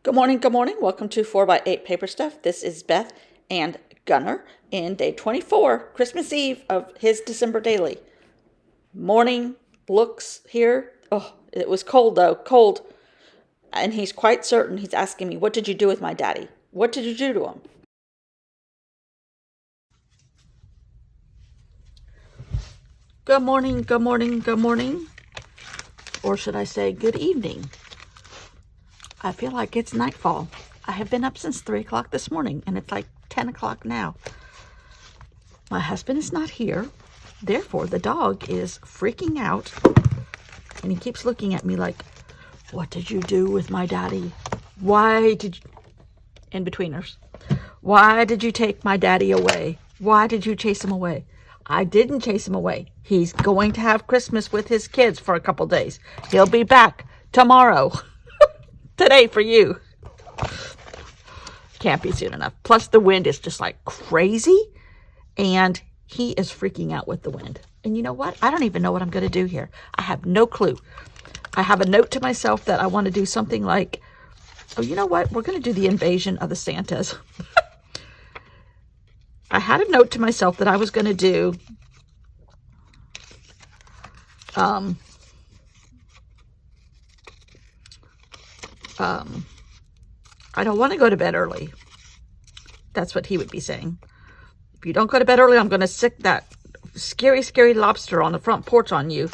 Good morning, good morning. Welcome to 4x8 Paper Stuff. This is Beth and Gunner in day 24, Christmas Eve of his December daily. Morning looks here. Oh, it was cold though, cold. And he's quite certain he's asking me, what did you do with my daddy? What did you do to him? Good morning, good morning, good morning. Or should I say good evening? I feel like it's nightfall. I have been up since 3 o'clock this morning, and it's like 10 o'clock now. My husband is not here. Therefore, the dog is freaking out, and he keeps looking at me like, what did you do with my daddy? Why did you... In-betweeners. Why did you take my daddy away? Why did you chase him away? I didn't chase him away. He's going to have Christmas with his kids for a couple days. He'll be back tomorrow. Today for you. Can't be soon enough. Plus the wind is just like crazy, and he is freaking out with the wind. And you know what? I don't even know what I'm going to do here. I have no clue. I have a note to myself that I want to do something like, oh, you know what? We're going to do the invasion of the Santas. I had a note to myself that I was going to do I don't want to go to bed early. That's what he would be saying. If you don't go to bed early, I'm going to sick that scary, scary lobster on the front porch on you.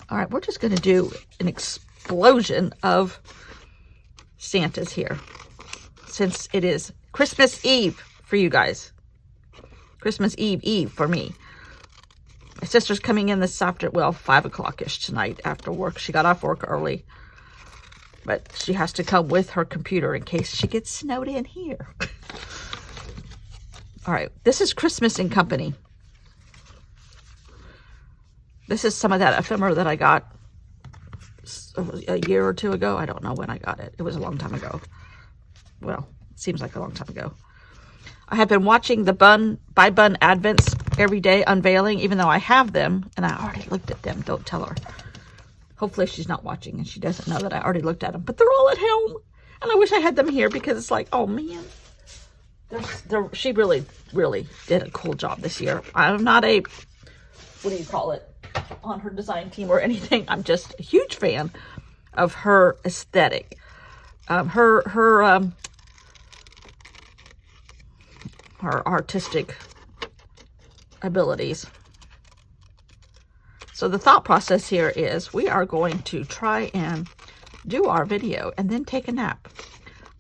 All right, we're just going to do an explosion of Santas here, since it is Christmas Eve for you guys. Christmas Eve for me. My sister's coming in this afternoon, well, 5 o'clock-ish tonight after work. She got off work early. But she has to come with her computer in case she gets snowed in here. All right, this is Christmas and Company. This is some of that ephemera that I got a year or two ago. I don't know when I got it. It was a long time ago. Well, it seems like a long time ago. I have been watching the By Bun Advents every day unveiling, even though I have them, and I already looked at them. Don't tell her. Hopefully she's not watching and she doesn't know that I already looked at them. But they're all at home. And I wish I had them here because it's like, oh man. She really, really did a cool job this year. I'm not a, what do you call it, on her design team or anything. I'm just a huge fan of her aesthetic. Her artistic abilities. So the thought process here is we are going to try and do our video and then take a nap.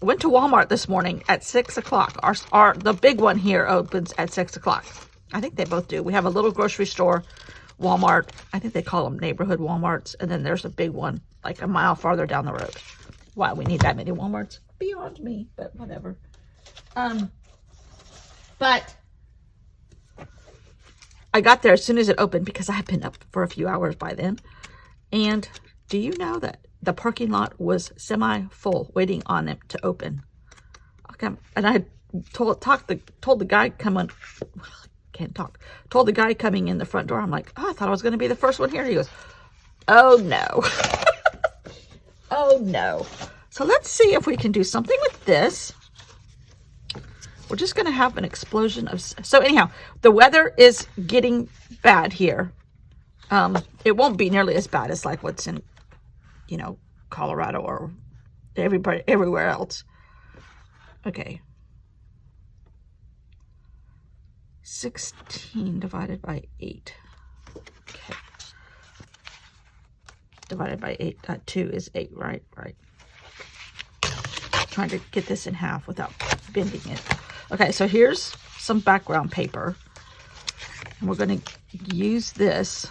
I went to Walmart this morning at 6 o'clock. The big one here opens at 6 o'clock. I think they both do. We have a little grocery store, Walmart. I think they call them neighborhood Walmarts. And then there's a big one like a mile farther down the road. Why we need that many Walmarts? Beyond me, but whatever. But I got there as soon as it opened because I had been up for a few hours by then. And do you know that the parking lot was semi-full, waiting on it to open? Okay. And I told the guy coming, told the guy coming in the front door, I'm like, oh, I thought I was going to be the first one here. He goes, oh no. Oh no. So let's see if we can do something with this. We're just going to have an explosion of... So anyhow, the weather is getting bad here. It won't be nearly as bad as like what's in, Colorado or everywhere else. Okay. 16 divided by 8. Okay. Divided by 8. 2 is 8, right? Right. Trying to get this in half without bending it. Okay, so here's some background paper. And we're going to use this.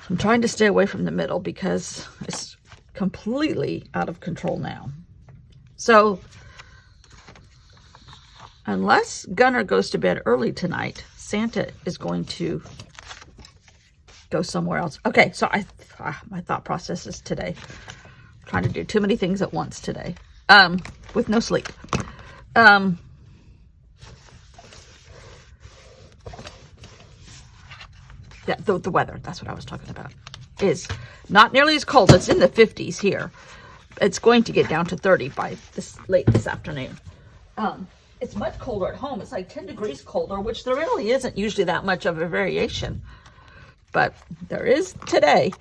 I'm trying to stay away from the middle because it's completely out of control now. So, unless Gunner goes to bed early tonight, Santa is going to go somewhere else. Okay, so my thought process is today. I'm trying to do too many things at once today. With no sleep. Yeah, the weather. That's what I was talking about. is not nearly as cold. It's in the 50s here. It's going to get down to 30 by late this afternoon. It's much colder at home. It's like 10 degrees colder, which there really isn't usually that much of a variation. But there is today.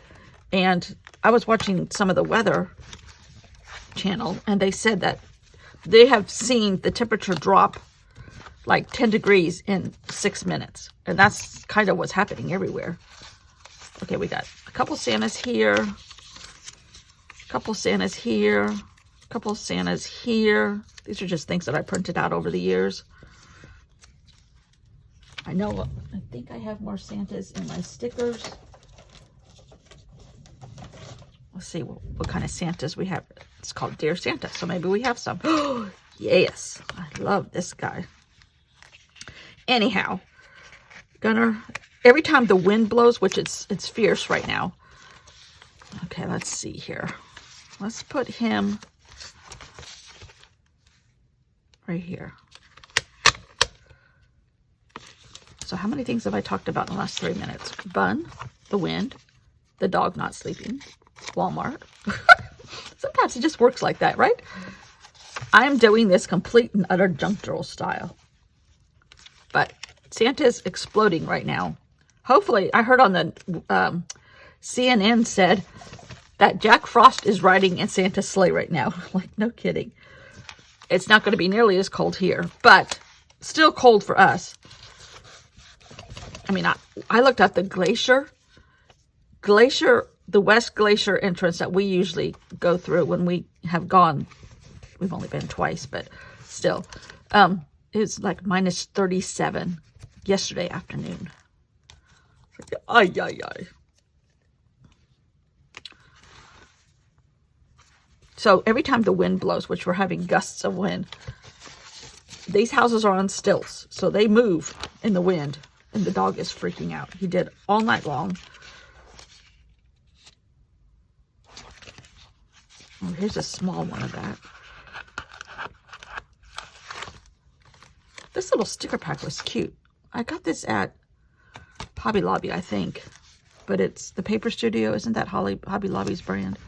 And I was watching some of the weather channel, and they said that they have seen the temperature drop like 10 degrees in 6 minutes. And that's kind of what's happening everywhere. Okay, we got a couple Santas here, a couple Santas here, a couple Santas here. These are just things that I printed out over the years. I think I have more Santas in my stickers. Let's see what kind of Santas we have. It's called Dear Santa, so maybe we have some. Oh, yes, I love this guy. Anyhow, every time the wind blows, which it's fierce right now. Okay, let's see here. Let's put him right here. So how many things have I talked about in the last 3 minutes? Bun, the wind, the dog not sleeping, Walmart. Sometimes it just works like that, right? I'm doing this complete and utter junk drawer style. But Santa's exploding right now. Hopefully, I heard on the CNN said that Jack Frost is riding in Santa's sleigh right now. Like, no kidding. It's not going to be nearly as cold here, but still cold for us. I mean, I looked at the glacier, the West Glacier entrance that we usually go through when we have gone. We've only been twice, but still. It was like minus 37 yesterday afternoon. Ay, ay, ay. So every time the wind blows, which we're having gusts of wind, these houses are on stilts. So they move in the wind, and the dog is freaking out. He did all night long. Oh, here's a small one of that. This little sticker pack was cute. I got this at Hobby Lobby, I think. But it's the Paper Studio. Isn't that Hobby Lobby's brand?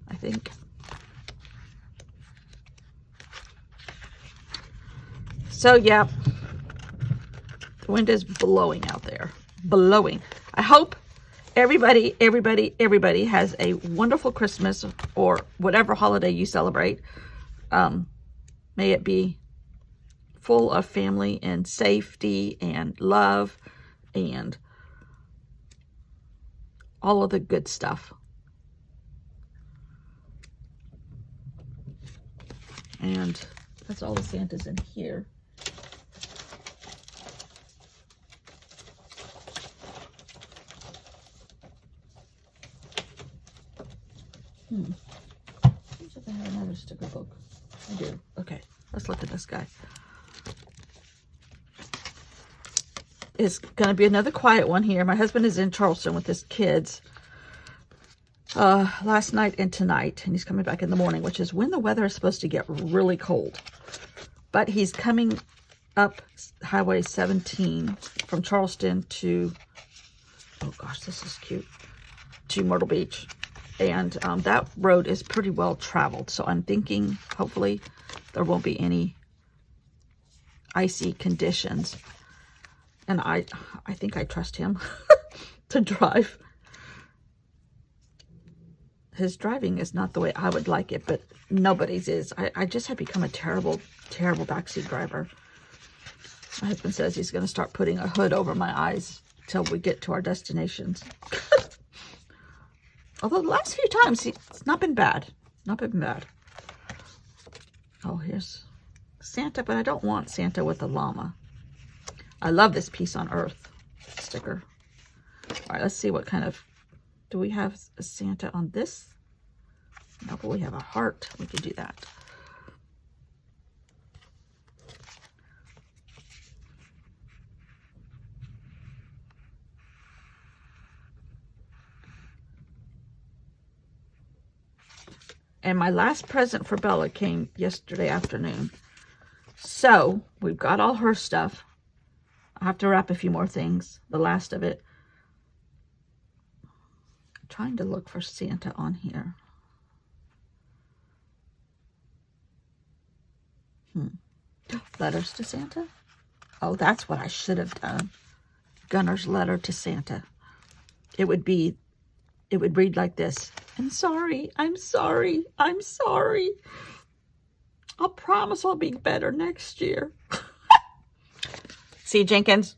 I think. So, yeah. The wind is blowing out there. Blowing. I hope everybody has a wonderful Christmas or whatever holiday you celebrate. May it be full of family and safety and love and all of the good stuff. And that's all the Santas in here. Seems like I have another sticker book. I do. Okay, let's look at this guy. It's going to be another quiet one here. My husband is in Charleston with his kids last night and tonight, and he's coming back in the morning, which is when the weather is supposed to get really cold. But he's coming up Highway 17 from Charleston to, oh gosh, this is cute, to Myrtle Beach. And that road is pretty well traveled. So I'm thinking hopefully there won't be any icy conditions. And I think I trust him to drive. His driving is not the way I would like it, but nobody's is. I just have become a terrible, terrible backseat driver. My husband says he's going to start putting a hood over my eyes till we get to our destinations. Although the last few times, it's not been bad. Not been bad. Oh, here's Santa, but I don't want Santa with a llama. I love this Peace on Earth sticker. All right, let's see what kind of... Do we have a Santa on this? No, but we have a heart. We could do that. And my last present for Bella came yesterday afternoon. So, we've got all her stuff. I have to wrap a few more things, the last of it. trying to look for Santa on here. Letters to Santa? Oh, that's what I should have done. Gunner's letter to Santa. It would read like this. I'm sorry, I'm sorry, I'm sorry. I'll promise I'll be better next year. See, Jenkins,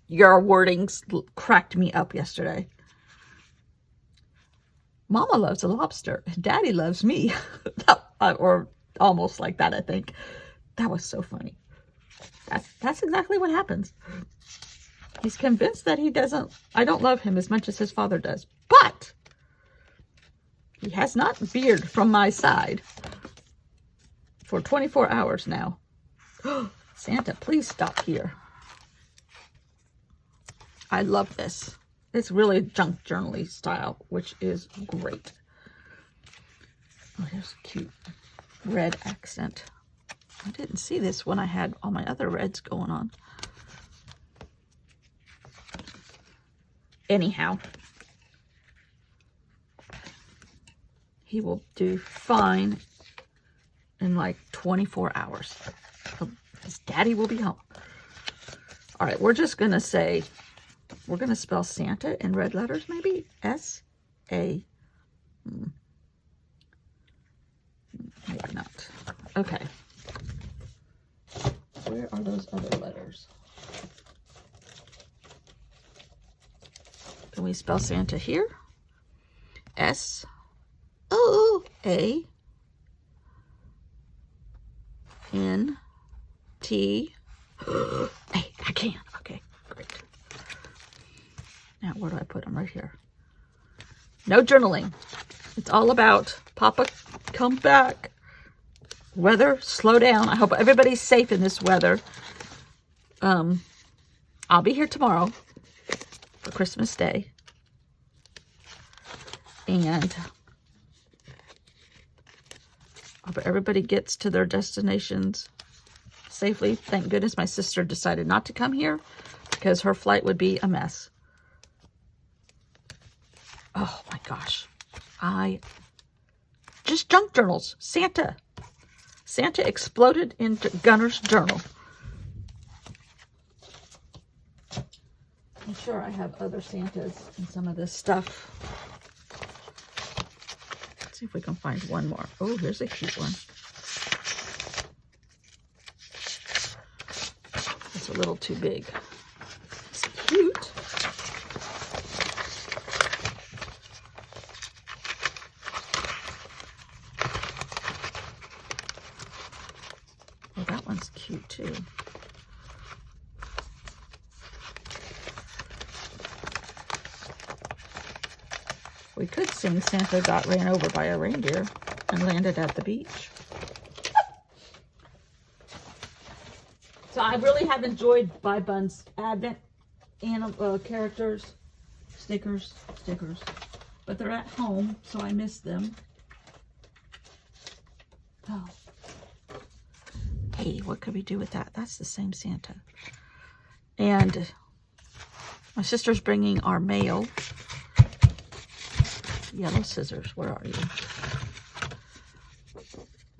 your wordings cracked me up yesterday. Mama loves a lobster, and Daddy loves me. Or almost like that, I think. That was so funny. That's exactly what happens. He's convinced that I don't love him as much as his father does. But he has not veered from my side for 24 hours now. Santa, please stop here. I love this. It's really junk journal-y style, which is great. Oh, here's a cute red accent. I didn't see this when I had all my other reds going on. Anyhow, he will do fine in like 24 hours. His daddy will be home. All right, we're just going to say, we're going to spell Santa in red letters, maybe? S-A. Maybe not. Okay. Where are those other letters? Can we spell Santa here? S-O-A-N-T. Hey, I can. Okay, great. Now, where do I put them? Right here. No journaling. It's all about Papa, come back. Weather, slow down. I hope everybody's safe in this weather. I'll be here tomorrow for Christmas Day. And I hope everybody gets to their destinations safely. Thank goodness my sister decided not to come here because her flight would be a mess. Oh my gosh. Just junk journals. Santa exploded into Gunner's journal. I'm sure I have other Santas and some of this stuff. Let's see if we can find one more. Oh, here's a cute one. It's a little too big. It's cute. Oh, that one's cute too. We could sing Santa got ran over by a reindeer and landed at the beach. So I really have enjoyed Buy Bun's Advent characters, stickers, but they're at home, so I miss them. Oh. Hey, what could we do with that? That's the same Santa. And my sister's bringing our mail. Yellow scissors, where are you?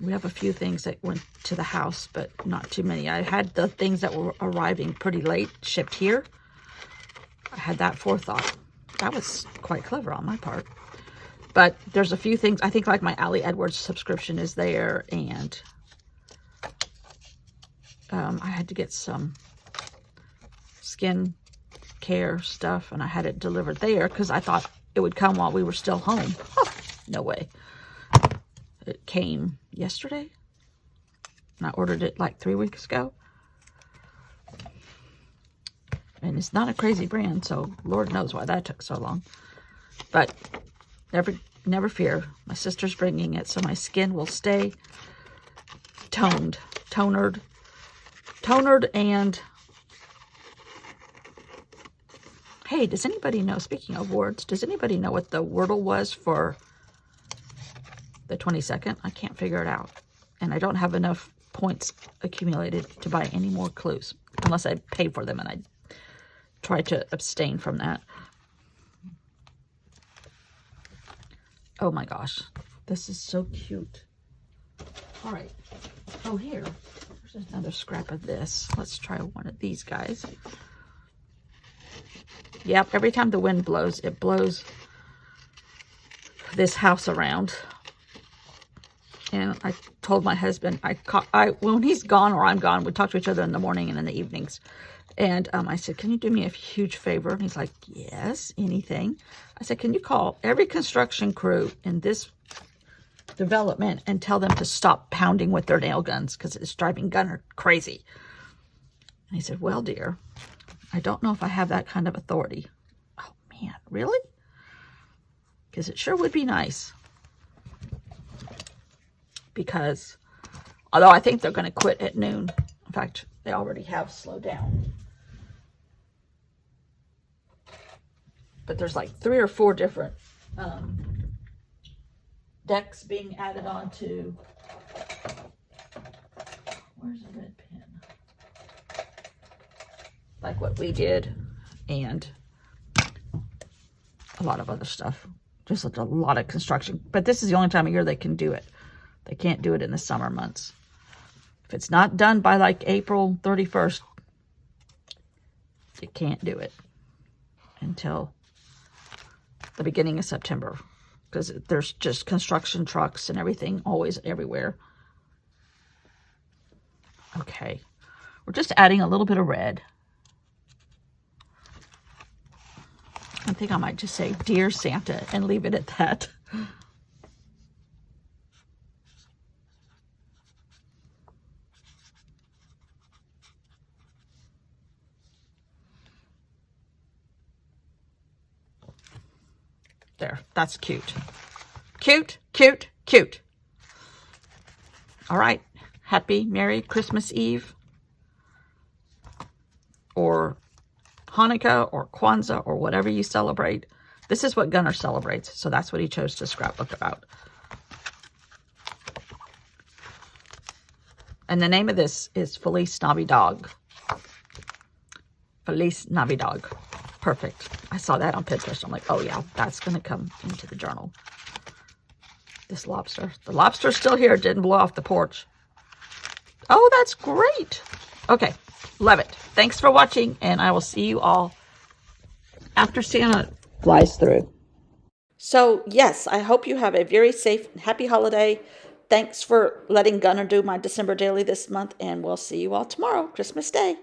We have a few things that went to the house, but not too many. I had the things that were arriving pretty late shipped here. I had that forethought. That was quite clever on my part. But there's a few things, I think like my Allie Edwards subscription is there, and I had to get some skin care stuff, and I had it delivered there because I thought it would come while we were still home. Oh, no way. It came yesterday, and I ordered it like 3 weeks ago. And it's not a crazy brand, so Lord knows why that took so long. But never fear. My sister's bringing it, so my skin will stay tonered, and hey, does anybody know, speaking of words, does anybody know what the Wordle was for the 22nd? I can't figure it out. And I don't have enough points accumulated to buy any more clues, unless I pay for them, and I try to abstain from that. Oh my gosh, this is so cute. All right. Oh, here's another scrap of this. Let's try one of these guys. Yep, every time the wind blows, it blows this house around. And I told my husband, when he's gone or I'm gone, we talk to each other in the morning and in the evenings. And I said, can you do me a huge favor? And he's like, yes, anything. I said, can you call every construction crew in this development and tell them to stop pounding with their nail guns because it's driving Gunner crazy. And he said, well, dear, I don't know if I have that kind of authority. Oh, man, really? Because it sure would be nice. Because, although I think they're going to quit at noon. In fact, they already have slowed down. But there's like 3 or 4 different decks being added on to. Where's the red pen? Like what we did, and a lot of other stuff. Just a lot of construction. But this is the only time of year they can do it. They can't do it in the summer months. If it's not done by like April 31st, you can't do it until the beginning of September. Because there's just construction trucks and everything always everywhere. Okay. We're just adding a little bit of red. I think I might just say, Dear Santa, and leave it at that. There, that's cute. Cute, cute, cute. All right. Happy, Merry Christmas Eve. Or Hanukkah or Kwanzaa or whatever you celebrate. This is what Gunner celebrates, so that's what he chose to scrapbook about. And the name of this is Feliz Navidad. Feliz Navidad. Perfect. I saw that on Pinterest. I'm like, oh yeah, that's going to come into the journal. This lobster. The lobster's still here. Didn't blow off the porch. Oh, that's great. Okay. Love it. Thanks for watching, and I will see you all after Santa flies through. So, yes, I hope you have a very safe and happy holiday. Thanks for letting Gunner do my December daily this month, and we'll see you all tomorrow, Christmas Day.